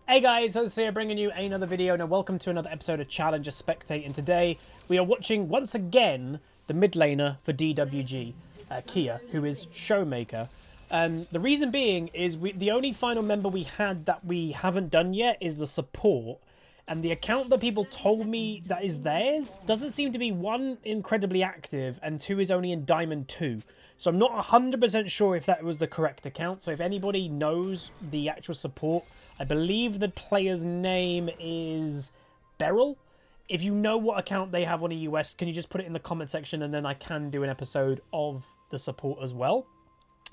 Hey guys, Jayce here bringing you another video. Now welcome to another episode of Challenger Spectate, and today we are watching once again the mid laner for DWG, Kia, who is ShowMaker. The reason being is the only final member we had that we haven't done yet is the support, and the account that people told me that is theirs doesn't seem to be, one, incredibly active, and two, is only in Diamond 2. So I'm not 100% sure if that was the correct account. So if anybody knows the actual support, I believe the player's name is Beryl. If you know what account they have on the US, can you just put it in the comment section, and then I can do an episode of the support as well.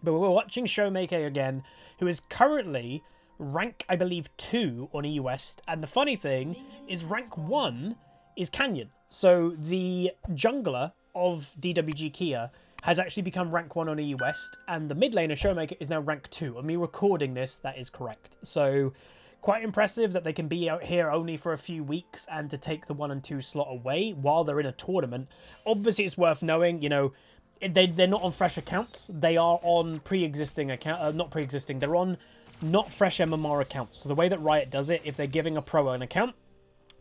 But we're watching ShowMaker again, who is currently rank, I believe, 2 on EU West. And the funny thing is rank 1 is Canyon. So the jungler of DWG Kia has actually become rank 1 on EU West, and the mid laner ShowMaker is now rank 2. And me recording this, that is correct. So quite impressive that they can be out here only for a few weeks and to take the 1 and 2 slot away while they're in a tournament. Obviously, it's worth knowing, you know, they're not on fresh accounts. They are on pre-existing account, not pre-existing. They're on not fresh MMR accounts. So the way that Riot does it, if they're giving a pro an account,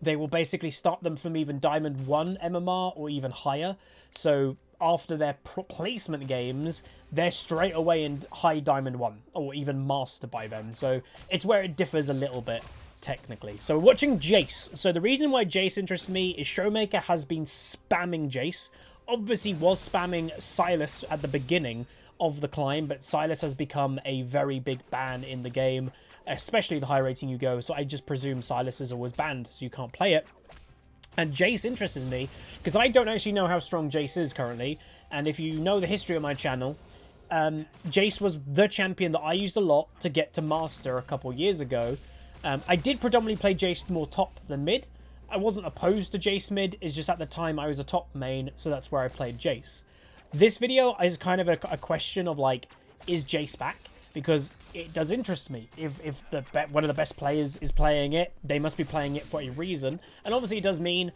they will basically start them from even Diamond 1 MMR or even higher. So after their placement games, they're straight away in high Diamond 1 or even Master by then. So it's where it differs a little bit technically. So we're watching Jayce. So the reason why Jayce interests me is ShowMaker has been spamming Jayce. Obviously was spamming Sylas at the beginning of the climb, but Sylas has become a very big ban in the game, especially the high rating you go. So I just presume Sylas is always banned, so you can't play it. And Jayce interests me because I don't actually know how strong Jayce is currently. And if you know the history of my channel, Jayce was the champion that I used a lot to get to Master a couple years ago. I did predominantly play Jayce more top than mid. I wasn't opposed to Jayce mid, it's just at the time I was a top main, so that's where I played Jayce. This video is kind of a question of like, is Jayce back? Because it does interest me. If one of the best players is playing it, they must be playing it for a reason. And obviously it does mean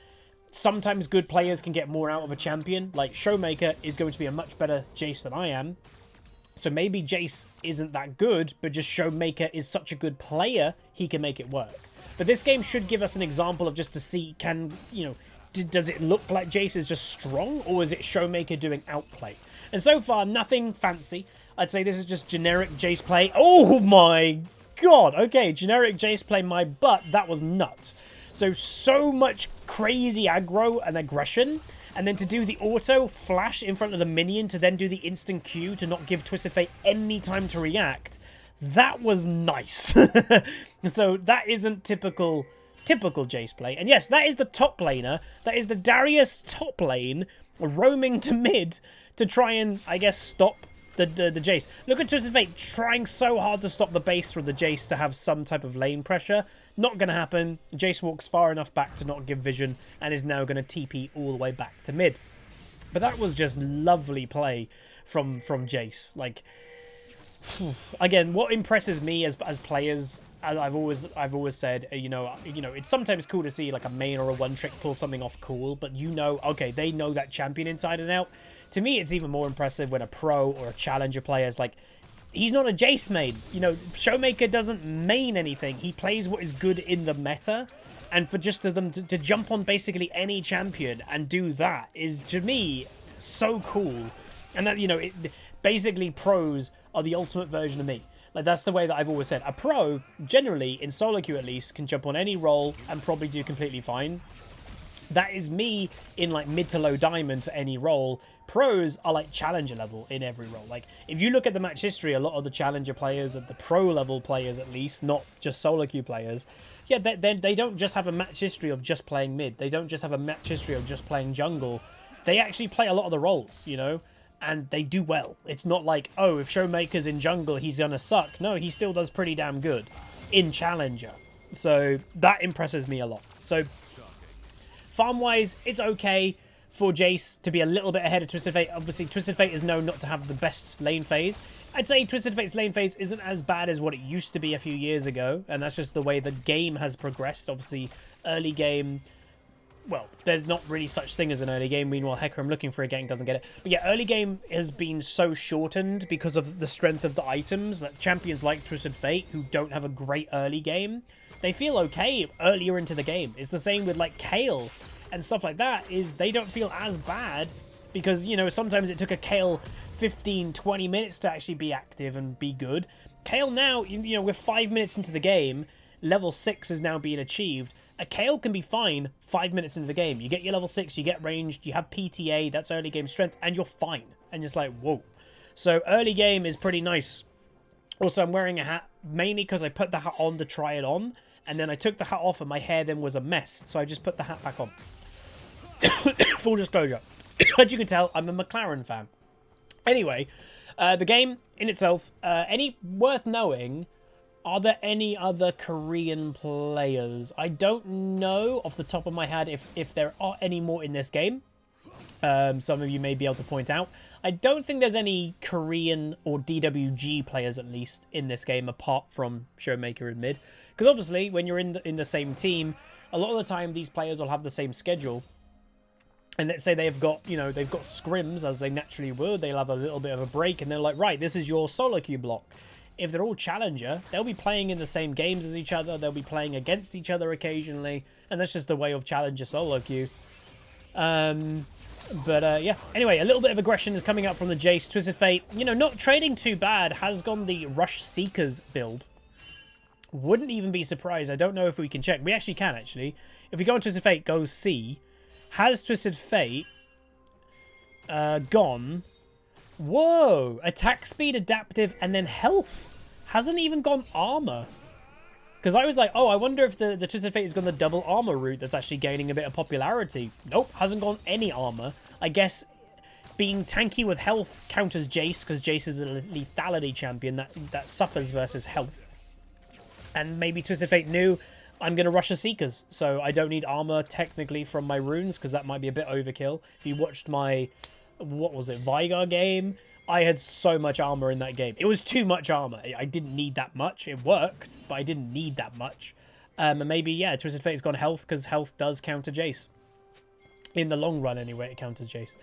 sometimes good players can get more out of a champion. Like ShowMaker is going to be a much better Jayce than I am. So maybe Jayce isn't that good, but just ShowMaker is such a good player, he can make it work. But this game should give us an example of just to see, can, you know, does it look like Jayce is just strong, or is it ShowMaker doing outplay? And so far, nothing fancy. I'd say this is just generic Jayce play. Oh my god! Okay, generic Jayce play my butt. That was nuts. So much crazy aggro and aggression. And then to do the auto flash in front of the minion, to then do the instant Q to not give Twisted Fate any time to react. That was nice. So that isn't typical Jayce play. And yes, that is the top laner. That is the Darius top lane roaming to mid to try and, I guess, stop the Jayce. Look at Twisted Fate trying so hard to stop the base from the Jayce to have some type of lane pressure. Not going to happen. Jayce walks far enough back to not give vision and is now going to TP all the way back to mid. But that was just lovely play from Jayce. Like, again, what impresses me as players, as I've always said, you know, it's sometimes cool to see like a main or a one trick pull something off cool, but you know, okay, they know that champion inside and out. To me, it's even more impressive when a pro or a challenger player is like, he's not a Jayce main. You know, ShowMaker doesn't main anything. He plays what is good in the meta, and for just them to jump on basically any champion and do that is, to me, so cool. And that, you know, basically pros are the ultimate version of me. Like, that's the way that I've always said. A pro, generally, in solo queue at least, can jump on any role and probably do completely fine. That is me in, like, mid to low diamond for any role. Pros are, like, challenger level in every role. Like, if you look at the match history, a lot of the challenger players, the pro level players at least, not just solo queue players, yeah, they don't just have a match history of just playing mid. They don't just have a match history of just playing jungle. They actually play a lot of the roles, you know? And they do well. It's not like, oh, if ShowMaker's in jungle, he's gonna suck. No, he still does pretty damn good in challenger. So that impresses me a lot. So farm-wise, it's okay for Jayce to be a little bit ahead of Twisted Fate. Obviously, Twisted Fate is known not to have the best lane phase. I'd say Twisted Fate's lane phase isn't as bad as what it used to be a few years ago, and that's just the way the game has progressed. Obviously, early game, well, there's not really such thing as an early game. Meanwhile, Hecarim looking for a gank doesn't get it. But yeah, early game has been so shortened because of the strength of the items that champions like Twisted Fate, who don't have a great early game, they feel okay earlier into the game. It's the same with like Kayle and stuff like that, is they don't feel as bad because, you know, sometimes it took a Kayle 15, 20 minutes to actually be active and be good. Kayle now, you know, we're 5 minutes into the game, level 6 is now being achieved. A Kayle can be fine 5 minutes into the game. You get your level 6, you get ranged, you have PTA, that's early game strength, and you're fine. And it's like, whoa. So early game is pretty nice. Also, I'm wearing a hat mainly because I put the hat on to try it on, and then I took the hat off and my hair then was a mess. So I just put the hat back on. Full disclosure. As you can tell, I'm a McLaren fan. Anyway, the game in itself, any worth knowing... Are there any other Korean players? I don't know off the top of my head if there are any more in this game. Some of you may be able to point out. I don't think there's any Korean or DWG players, at least, in this game, apart from ShowMaker and Mid. Because obviously, when you're in the same team, a lot of the time these players will have the same schedule. And let's say they've got, you know, they've got scrims, as they naturally would. They'll have a little bit of a break, and they're like, right, this is your solo queue block. If they're all challenger, they'll be playing in the same games as each other. They'll be playing against each other occasionally. And that's just the way of challenger solo queue. Yeah. Anyway, a little bit of aggression is coming up from the Jayce. Twisted Fate, you know, not trading too bad. Has gone the Rush Seekers build. Wouldn't even be surprised. I don't know if we can check. We actually can, actually. If we go on Twisted Fate, go C. Has Twisted Fate gone... Whoa! Attack speed, adaptive, and then health. Hasn't even gone armor. Because I was like, oh, I wonder if the Twisted Fate has gone the double armor route that's actually gaining a bit of popularity. Nope, hasn't gone any armor. I guess being tanky with health counters Jayce, because Jayce is a lethality champion that suffers versus health. And maybe Twisted Fate knew, I'm going to rush the Seekers, so I don't need armor technically from my runes, because that might be a bit overkill. If you watched my... what was it, Vigar game? I had so much armor in that game. It was too much armor. I didn't need that much. It worked, but I didn't need that much. And maybe, yeah, Twisted Fate's gone health, because health does counter Jayce. In the long run, anyway, it counters Jayce.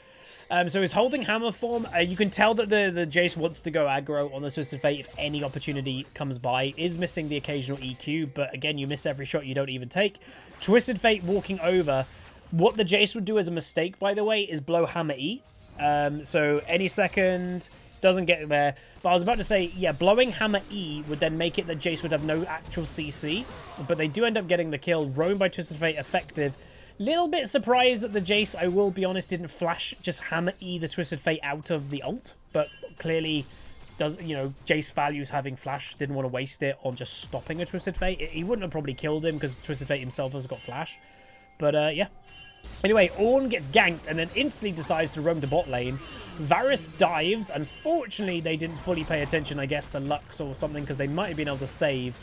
So he's holding hammer form. You can tell that the Jayce wants to go aggro on the Twisted Fate if any opportunity comes by. Is missing the occasional EQ, but again, you miss every shot you don't even take. Twisted Fate walking over. What the Jayce would do as a mistake, by the way, is blow hammer E. So any second, doesn't get there. But I was about to say, yeah, blowing hammer E would then make it that Jayce would have no actual CC. But they do end up getting the kill. Roam by Twisted Fate, effective. Little bit surprised that the Jayce, I will be honest, didn't flash just hammer E the Twisted Fate out of the ult. But clearly, does, you know, Jayce values having flash. Didn't want to waste it on just stopping a Twisted Fate. He wouldn't have probably killed him because Twisted Fate himself has got flash. But yeah. Anyway, Ornn gets ganked and then instantly decides to roam to bot lane. Varus dives. Unfortunately, they didn't fully pay attention, I guess, to Lux or something, because they might have been able to save.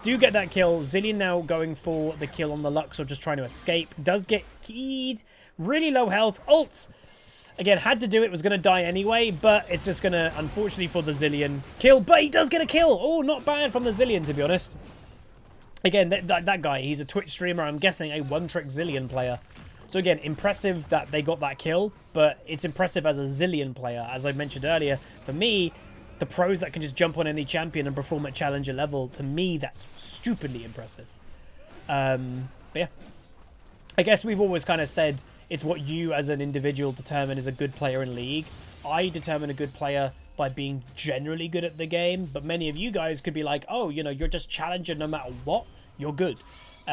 Do get that kill. Zilean now going for the kill on the Lux or just trying to escape. Does get keyed. Really low health. Ults. Again, had to do it. Was going to die anyway, but it's just going to, unfortunately for the Zilean, kill. But he does get a kill. Oh, not bad from the Zilean, to be honest. Again, that guy, he's a Twitch streamer. I'm guessing a one-trick Zilean player. So again, impressive that they got that kill, but it's impressive as a Zilean player. As I mentioned earlier, for me, the pros that can just jump on any champion and perform at challenger level, to me, that's stupidly impressive. But yeah, I guess we've always kind of said it's what you as an individual determine as a good player in League. I determine a good player by being generally good at the game, but many of you guys could be like, oh, you know, you're just challenger no matter what, you're good.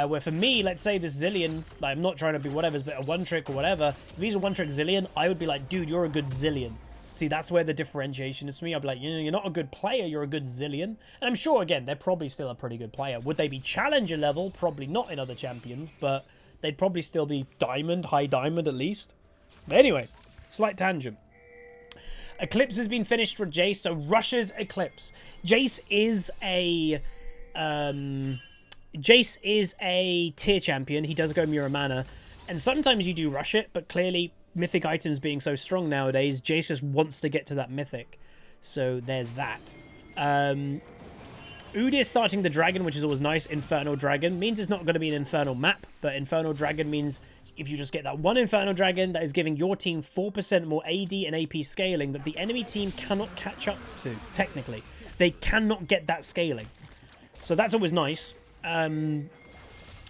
Where for me, let's say this Zilean, like, I'm not trying to be whatever, but a one-trick or whatever. If he's a one-trick Zilean, I would be like, dude, you're a good Zilean. See, that's where the differentiation is for me. I'd be like, you know, you're not a good player, you're a good Zilean. And I'm sure, again, they're probably still a pretty good player. Would they be challenger level? Probably not in other champions, but they'd probably still be diamond, high diamond at least. But anyway, slight tangent. Eclipse has been finished for Jayce, so rushes Eclipse. Jayce is a tier champion. He does go Muramana, and sometimes you do rush it, but clearly mythic items being so strong nowadays, Jayce just wants to get to that mythic. So there's that. Udi is starting the dragon, which is always nice. Infernal dragon means it's not going to be an infernal map, but infernal dragon means if you just get that one Infernal Dragon that is giving your team 4% more AD and AP scaling that the enemy team cannot catch up to, technically. They cannot get that scaling. So that's always nice,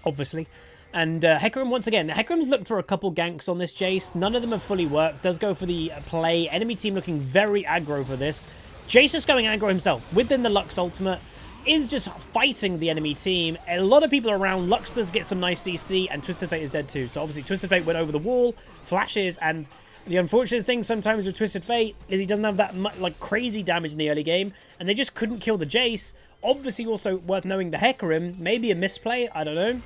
obviously. And Hecarim, once again, Hecarim's looked for a couple ganks on this Jayce. None of them have fully worked. Does go for the play. Enemy team looking very aggro for this. Jayce just going aggro himself within the Lux ultimate. Is just fighting the enemy team. A lot of people around. Lux does get some nice CC, and Twisted Fate is dead too. So obviously Twisted Fate went over the wall, flashes, and the unfortunate thing sometimes with Twisted Fate is he doesn't have that much, like, crazy damage in the early game, and they just couldn't kill the Jayce. Obviously also worth knowing the Hecarim, maybe a misplay, I don't know.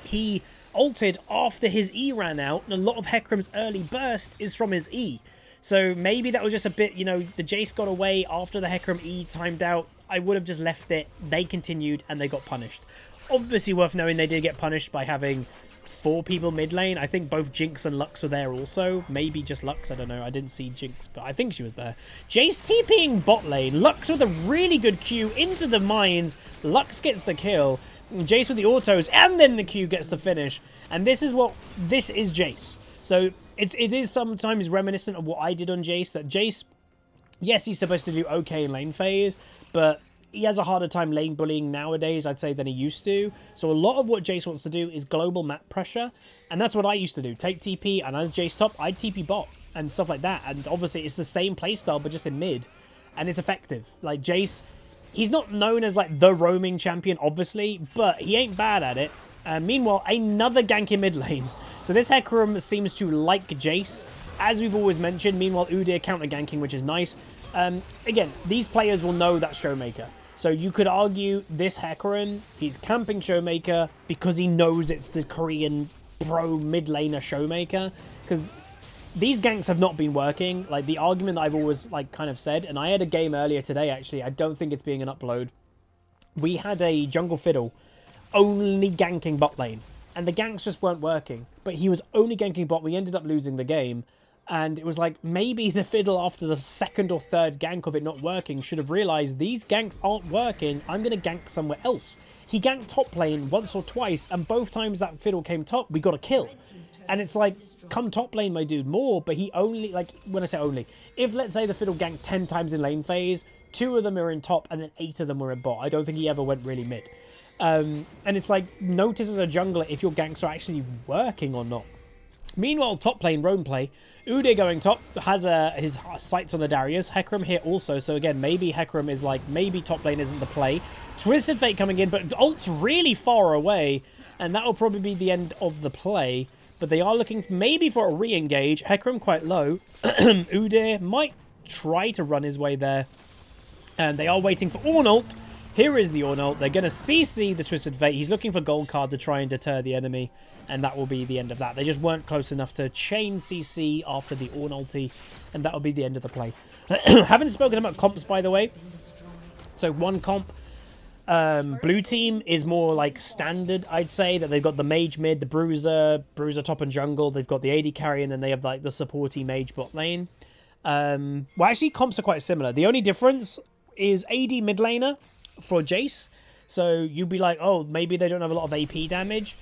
He ulted after his E ran out, and a lot of Hecarim's early burst is from his E. So maybe that was just a bit, you know, the Jayce got away after the Hecarim E timed out. I would have just left it. They continued, and they got punished. Obviously worth knowing they did get punished by having 4 people mid lane. I think both Jinx and Lux were there also. Maybe just Lux, I don't know. I didn't see Jinx, but I think she was there. Jayce TPing bot lane. Lux with a really good Q into the mines. Lux gets the kill. Jayce with the autos, and then the Q gets the finish. And this is Jayce. So it is sometimes reminiscent of what I did on Jayce. That Jayce, yes, he's supposed to do okay in lane phase, but he has a harder time lane bullying nowadays, I'd say, than he used to. So a lot of what Jayce wants to do is global map pressure, and that's what I used to do. Take TP, and as Jayce top, I'd TP bot, and stuff like that. And obviously, it's the same playstyle, but just in mid, and it's effective. Like, Jayce, he's not known as, like, the roaming champion, obviously, but he ain't bad at it. Meanwhile, another gank in mid lane. So this Hecarim seems to like Jayce, as we've always mentioned. Meanwhile, Udyr counter-ganking, which is nice. Again, these players will know that ShowMaker. So you could argue this Hecarim, he's camping ShowMaker because he knows it's the Korean pro mid-laner ShowMaker. Because these ganks have not been working. Like, the argument that I've always, like, kind of said, and I had a game earlier today, actually. I don't think it's being an upload. We had a jungle fiddle only ganking bot lane. And the ganks just weren't working. But he was only ganking bot. We ended up losing the game. And it was like, maybe the fiddle after the second or third gank of it not working should have realized these ganks aren't working. I'm going to gank somewhere else. He ganked top lane once or twice. And both times that fiddle came top, we got a kill. And it's like, come top lane, my dude, more. But he only, like, when I say only, if let's say the fiddle ganked 10 times in lane phase, 2 of them are in top and then 8 of them were in bot. I don't think he ever went really mid. And it's like, notice as a jungler if your ganks are actually working or not. Meanwhile, top lane, roam play. Udyr going top, has his sights on the Darius. Hecarim here also, so again, maybe Hecarim is like, maybe top lane isn't the play. Twisted Fate coming in, but ult's really far away, and that will probably be the end of the play. But they are looking maybe for a re-engage. Hecarim quite low. Udyr might try to run his way there. And they are waiting for Ornult. Here is the Ornult. They're going to CC the Twisted Fate. He's looking for gold card to try and deter the enemy. And that will be the end of that. They just weren't close enough to chain CC after the Ornulty. And that will be the end of the play. Haven't spoken about comps, by the way. So one comp. Blue team is more like standard, I'd say. That they've got the mage mid, the bruiser top and jungle. They've got the AD carry. And then they have like the supporty mage bot lane. Well, actually, comps are quite similar. The only difference is AD mid laner for Jayce. So you'd be like, oh, maybe they don't have a lot of AP damage.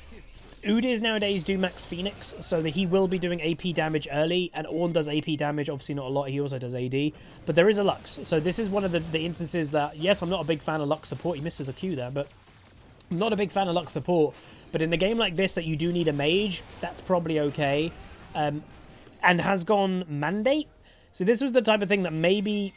Udyrs nowadays do max Phoenix, so that he will be doing AP damage early, and Ornn does AP damage, obviously not a lot, he also does AD, but there is a Lux. So this is one of the instances that, yes, I'm not a big fan of Lux support, he misses a Q there, but I'm not a big fan of Lux support, but in a game like this that you do need a mage, that's probably okay, and has gone Mandate. So this was the type of thing that maybe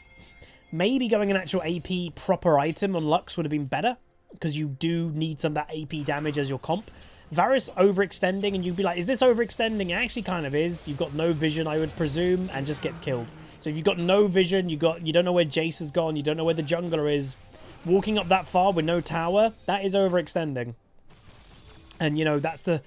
going an actual AP proper item on Lux would have been better, because you do need some of that AP damage as your comp. Varus overextending, and you'd be like, is this overextending? It actually kind of is. You've got no vision, I would presume, and just gets killed. So if you've got no vision, you don't know where Jayce has gone, you don't know where the jungler is, walking up that far with no tower, that is overextending. And, you know, that's the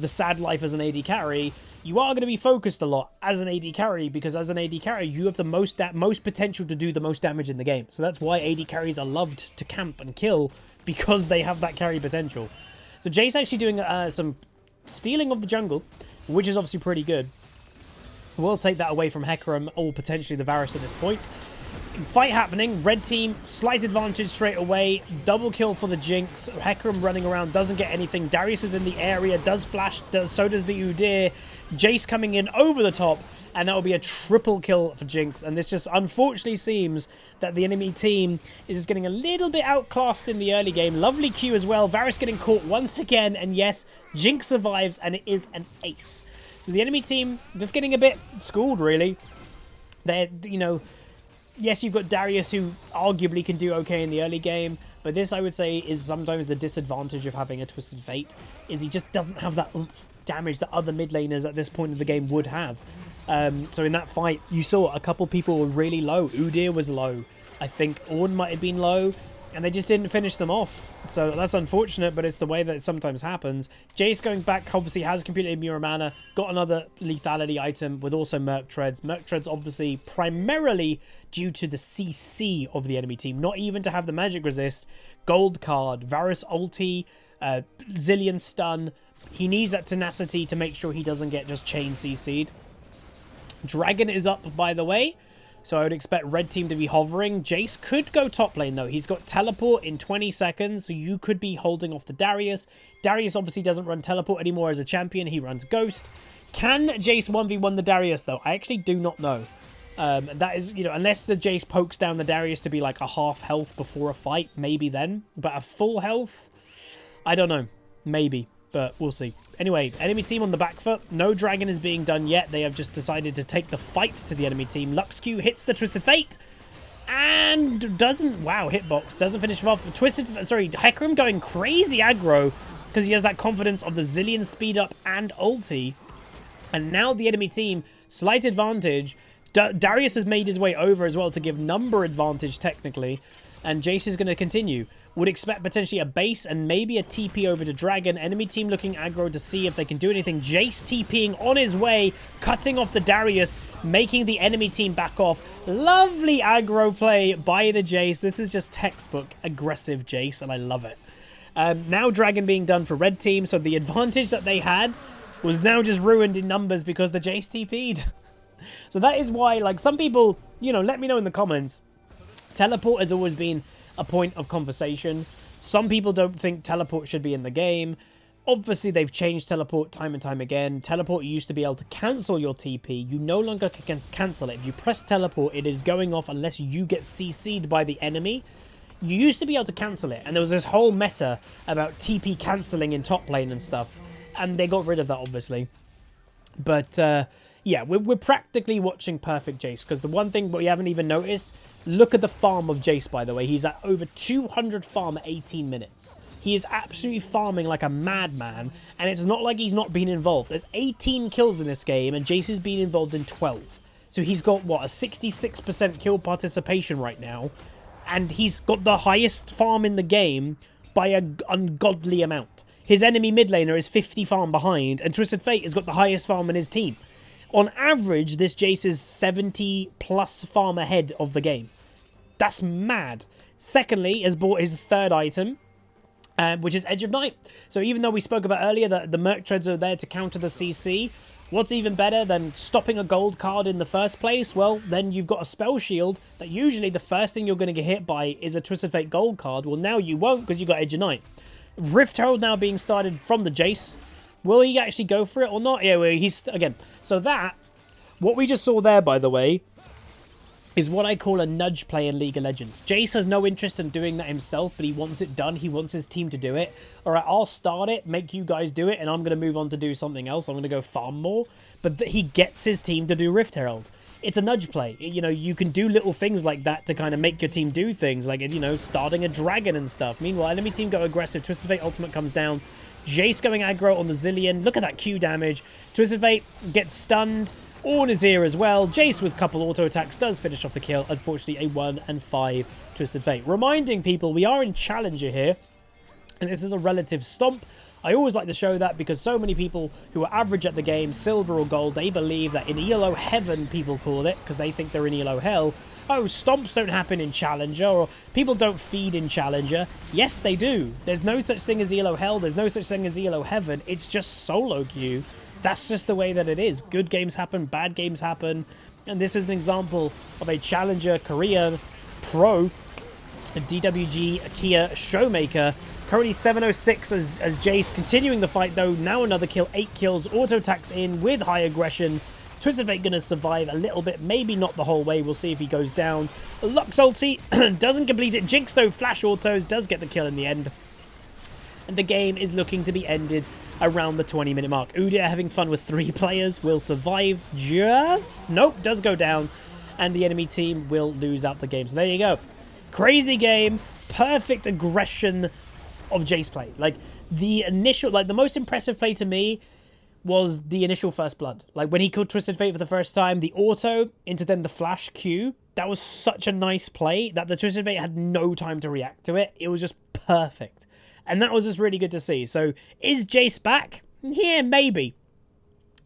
sad life as an AD carry. You are going to be focused a lot as an AD carry, because as an AD carry, you have the most potential to do the most damage in the game. So that's why AD carries are loved to camp and kill, because they have that carry potential. So Jayce actually doing some stealing of the jungle, which is obviously pretty good. We'll take that away from Hecarim, or potentially the Varus at this point. Fight happening. Red team, slight advantage straight away. Double kill for the Jinx. Hecarim running around, doesn't get anything. Darius is in the area, does flash, so does the Udyr. Jayce coming in over the top, and that will be a triple kill for Jinx. And this just unfortunately seems that the enemy team is just getting a little bit outclassed in the early game. Lovely Q as well. Varus getting caught once again, and yes, Jinx survives, and it is an ace. So the enemy team just getting a bit schooled, really. They're, you know, yes, you've got Darius, who arguably can do okay in the early game, but this, I would say, is sometimes the disadvantage of having a Twisted Fate, is he just doesn't have that oomph damage that other mid laners at this point of the game would have. So in that fight, you saw a couple people were really low. Udyr was low. I think Ornn might have been low, and they just didn't finish them off. So that's unfortunate, but it's the way that it sometimes happens. Jayce going back, obviously has completed Muramana, got another lethality item with also Merc Treads. Merc Treads obviously primarily due to the CC of the enemy team, not even to have the magic resist. Gold card, Varus ulti, Zillion stun. He needs that tenacity to make sure he doesn't get just chain CC'd. Dragon is up, by the way, so I would expect red team to be hovering. Jayce could go top lane, though. He's got teleport in 20 seconds, so you could be holding off the Darius. Darius obviously doesn't run teleport anymore as a champion. He runs Ghost. Can Jayce 1v1 the Darius, though? I actually do not know. That is, you know, unless the Jayce pokes down the Darius to be like a half health before a fight, maybe then. But a full health, I don't know. Maybe. But we'll see. Anyway, enemy team on the back foot. No dragon is being done yet. They have just decided to take the fight to the enemy team. Lux Q hits the Twisted Fate. And doesn't... Wow, hitbox. Doesn't finish him off. Twisted... Sorry, Hecarim going crazy aggro because he has that confidence of the Zillion speed up and ulti. And now the enemy team, slight advantage. Darius has made his way over as well to give number advantage technically. And Jayce is going to continue. Would expect potentially a base and maybe a TP over to Dragon. Enemy team looking aggro to see if they can do anything. Jayce TPing on his way, cutting off the Darius, making the enemy team back off. Lovely aggro play by the Jayce. This is just textbook aggressive Jayce, and I love it. Now Dragon being done for red team, so the advantage that they had was now just ruined in numbers because the Jayce TP'd. So that is why, like, some people, you know, let me know in the comments. Teleport has always been a point of conversation. Some people don't think teleport should be in the game. Obviously, they've changed teleport time and time again. Teleport, you used to be able to cancel your TP. You no longer can cancel it. If you press teleport, it is going off unless you get CC'd by the enemy. You used to be able to cancel it, and there was this whole meta about TP cancelling in top lane and stuff, and they got rid of that, obviously. But, yeah, we're practically watching perfect Jayce, because the one thing we haven't even noticed, look at the farm of Jayce, by the way. He's at over 200 farm at 18 minutes. He is absolutely farming like a madman, and it's not like he's not been involved. There's 18 kills in this game, and Jayce has been involved in 12. So he's got, what, a 66% kill participation right now, and he's got the highest farm in the game by an ungodly amount. His enemy mid laner is 50 farm behind, and Twisted Fate has got the highest farm in his team. On average, this Jayce is 70 plus farm ahead of the game. That's mad. Secondly, has bought his third item, which is Edge of Night. So even though we spoke about earlier that the Merc Treads are there to counter the CC, what's even better than stopping a gold card in the first place? Well, then you've got a spell shield that usually the first thing you're going to get hit by is a Twisted Fate gold card. Well, now you won't because you've got Edge of Night. Rift Herald now being started from the Jayce. Will he actually go for it or not? Yeah, well, he's... Again, so that... What we just saw there, by the way, is what I call a nudge play in League of Legends. Jayce has no interest in doing that himself, but he wants it done. He wants his team to do it. All right, I'll start it, make you guys do it, and I'm going to move on to do something else. I'm going to go farm more. But he gets his team to do Rift Herald. It's a nudge play. You know, you can do little things like that to kind of make your team do things, like, you know, starting a dragon and stuff. Meanwhile, enemy team go aggressive. Twisted Fate ultimate comes down. Jayce going aggro on the Zillion. Look at that Q damage. Twisted Fate gets stunned. Ornn is here as well. Jayce with a couple auto attacks does finish off the kill. Unfortunately, a 1 and 5 Twisted Fate. Reminding people, we are in Challenger here, and this is a relative stomp. I always like to show that because so many people who are average at the game, silver or gold, they believe that in ELO heaven, people call it, because they think they're in ELO hell. Oh, stomps don't happen in Challenger, or people don't feed in Challenger. Yes, they do. There's no such thing as ELO hell. There's no such thing as ELO heaven. It's just solo queue. That's just the way that it is. Good games happen, bad games happen. And this is an example of a challenger Korean pro, DWG Kia ShowMaker. Currently 706 as Jayce continuing the fight though. Now another kill, 8 kills, auto attacks in with high aggression. Twisted Fate gonna survive a little bit, maybe not the whole way. We'll see if he goes down. Lux ulti doesn't complete it. Jinx though, flash autos, does get the kill in the end. And the game is looking to be ended around the 20-minute mark. Udyr having fun with 3 players, will survive just... Nope, does go down. And the enemy team will lose out the game. So there you go. Crazy game. Perfect aggression of Jayce play. Like, the initial... Like, the most impressive play to me was the initial first blood. Like, when he killed Twisted Fate for the first time, the auto into then the flash Q. That was such a nice play that the Twisted Fate had no time to react to it. It was just perfect. And that was just really good to see. So, is Jayce back? Yeah, maybe.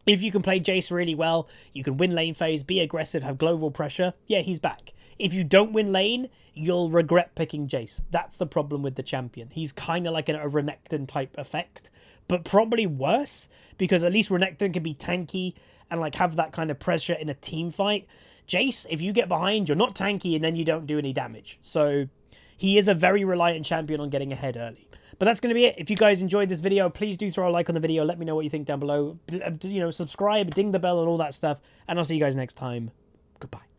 If you can play Jayce really well, you can win lane phase, be aggressive, have global pressure, yeah, he's back. If you don't win lane, you'll regret picking Jayce. That's the problem with the champion. He's kind of like a Renekton type effect, but probably worse, because at least Renekton can be tanky and like have that kind of pressure in a team fight. Jayce, if you get behind, you're not tanky and then you don't do any damage. So he is a very reliant champion on getting ahead early. But that's going to be it. If you guys enjoyed this video, please do throw a like on the video. Let me know what you think down below. You know, subscribe, ding the bell and all that stuff. And I'll see you guys next time. Goodbye.